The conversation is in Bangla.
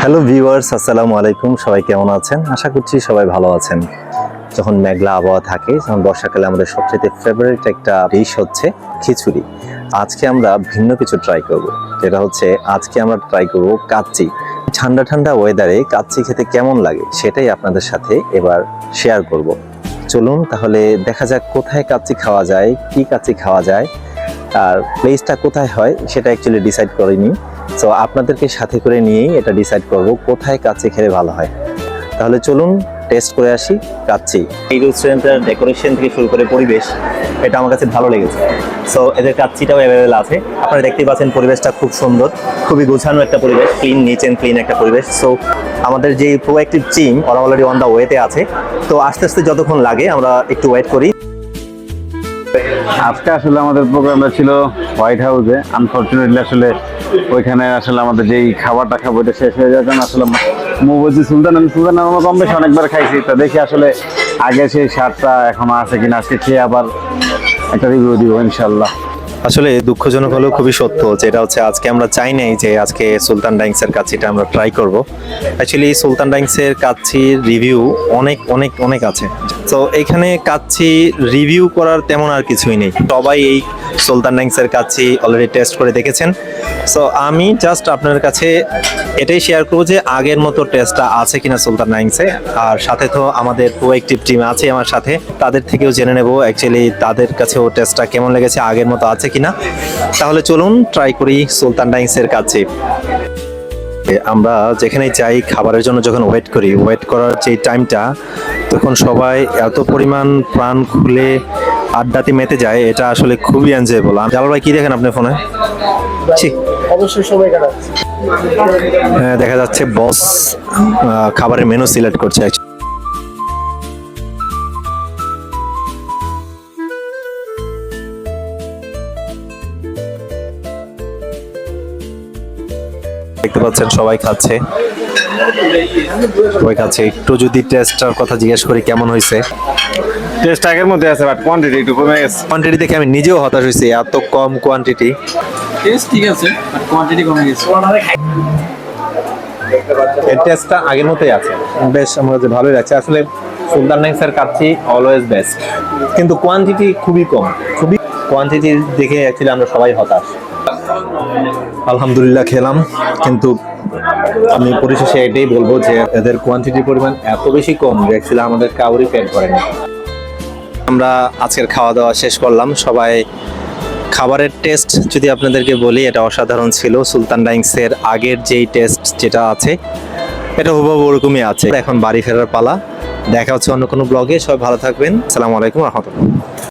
হ্যালো ভিউয়ার্স, আসসালামু আলাইকুম। সবাই কেমন আছেন? আশা করছি সবাই ভালো আছেন। যখন মেঘলা আবহাওয়া থাকে, যখন বর্ষাকালে আমাদের সবচেয়ে ফেভারিট একটা ডিশ হচ্ছে খিচুড়ি। আজকে আমরা ভিন্ন কিছু ট্রাই করব, যেটা হচ্ছে আজকে আমরা ট্রাই করব কাচ্চি। ঠান্ডা ঠান্ডা ওয়েদারে কাচ্চি খেতে কেমন লাগে সেটাই আপনাদের সাথে এবার শেয়ার করব। চলুন তাহলে দেখা যাক কোথায় কাচ্চি খাওয়া যায়, কি কাচ্চি খাওয়া যায়, আর প্লেসটা কোথায় হয় সেটা অ্যাকচুয়ালি ডিসাইড করিনি। সো আপনাদেরকে সাথে করে নিয়েই এটা ডিসাইড করব কোথায় কাচ্চি খেলে ভালো হয়। তাহলে চলুন টেস্ট করে আসি কাচ্চি। এই রেস্টুরেন্টের ডেকোরেশন থেকে শুরু করে পরিবেশ, এটা আমার কাছে ভালো লেগেছে। সো এদের কাচ্চিটাও অ্যাভেলেবেল আছে। আপনারা দেখতেই পাচ্ছেন পরিবেশটা খুব সুন্দর, খুবই গোছানো একটা পরিবেশ, ক্লিন, নিচ অ্যান্ড ক্লিন একটা পরিবেশ। সো আমাদের যে প্রোঅ্যাক্টিভ টিম ওরা অলরেডি অন দ্য ওয়েতে আছে। তো আস্তে আস্তে যতক্ষণ লাগে আমরা একটু ওয়েট করি। আজকে আসলে আমাদের প্রোগ্রামটা ছিল হোয়াইট হাউসে। আনফরচুনেটলি আসলে ওইখানে আসলে আমাদের যেই খাবারটা খাবো এটা শেষ হয়ে যাবে। আসলে বলছি সুলতান আমরা কম বেশি অনেকবার খাইছি, তো দেখি আসলে আগে সেই স্বাদটা এখনো আছে কিনা। আজকে খেয়ে আবার একটা রিভিউ দিব ইনশাল্লাহ। আসলে দুঃখজনক হলেও খুবই সত্য, যেটা হচ্ছে আজকে আমরা চাই নাই যে আজকে সুলতান ডাইংসের কাচ্চিটা আমরা ট্রাই করব। অ্যাকচুয়ালি সুলতান ডাইংসের কাচ্চির রিভিউ অনেক অনেক অনেক আছে। তো এখানে কাচ্চি রিভিউ করার তেমন আর কিছুই নেই, সবাই এই সুলতান ডাইংসের কাচ্চি অলরেডি টেস্ট করে দেখেছেন। সো আমি জাস্ট আপনার কাছে এটাই শেয়ার করবো যে আগের মতো টেস্টটা আছে কিনা সুলতান ডাইংসে। আর সাথে তো আমাদের প্রোঅ্যাক্টিভ টিম আছে আমার সাথে, তাদের থেকেও জেনে নেব অ্যাকচুয়ালি তাদের কাছেও টেস্টটা কেমন লেগেছে, আগের মতো আছে কিনা। তাহলে চলুন ট্রাই করি সুলতান ডাইংসের কাচ্চি। আমরা যেখানে যাই খাবারের জন্য, যখন ওয়েট করি, ওয়েট করার যে টাইমটা, তখন সবাই এত পরিমাণ প্রাণ খুলে আড্ডাতে মেতে যায়, এটা আসলে খুবই এনজয়েবল। জালাল ভাই কি দেখেন আপনার ফোনে? অবশ্যই সময় কাটাচ্ছে। হ্যাঁ, দেখা যাচ্ছে বস খাবারের মেনু সিলেক্ট করছে। দেখতে পাচ্ছেন সবাই খাচ্ছে, একটু যদি টেস্টটার কথা জিজ্ঞেস করি কেমন হয়েছে। টেস্ট আগের মধ্যে আছে, বাট কোয়ান্টিটি একটু কমে গেছে। কোয়ান্টিটি দেখে আমি নিজেও হতাশ হয়েছি, এত কম কোয়ান্টিটি। টেস্ট ঠিক আছে, বাট কোয়ান্টিটি কমে গেছে। এর টেস্টটা আগের মতোই আছে, বেশ আমার কাছে ভালোই লাগছে। আসলে সুলতান ডাইংসের কাচ্চি অলওয়েজ বেস্ট, কিন্তু কোয়ান্টিটি খুবই কম, খুবই কোয়ান্টিটি দেখে অ্যাকচুয়ালি আমরা সবাই হতাশ। আলহামদুলিল্লাহ খেলাম, কিন্তু আমি পরিশেষে এটাই বলবো যে এদের কোয়ান্টিটির পরিমাণ এত বেশি কম যে অ্যাকচুয়ালি আমাদের কাউরই পেট ভরেনি। আমরা আজকের খাওয়া দাওয়া শেষ করলাম সবাই। খাবারের টেস্ট যদি আপনাদেরকে বলি, এটা অসাধারণ ছিল। সুলতান ডাইংসের আগের যেই টেস্ট যেটা আছে, এটা হুবহু ওরকমই আছে। এখন বাড়ি ফেরার পালা। দেখা হচ্ছে অন্য কোনো ব্লগে। সবাই ভালো থাকবেন। আসসালামু আলাইকুম ওয়া রাহমাতুল্লাহ।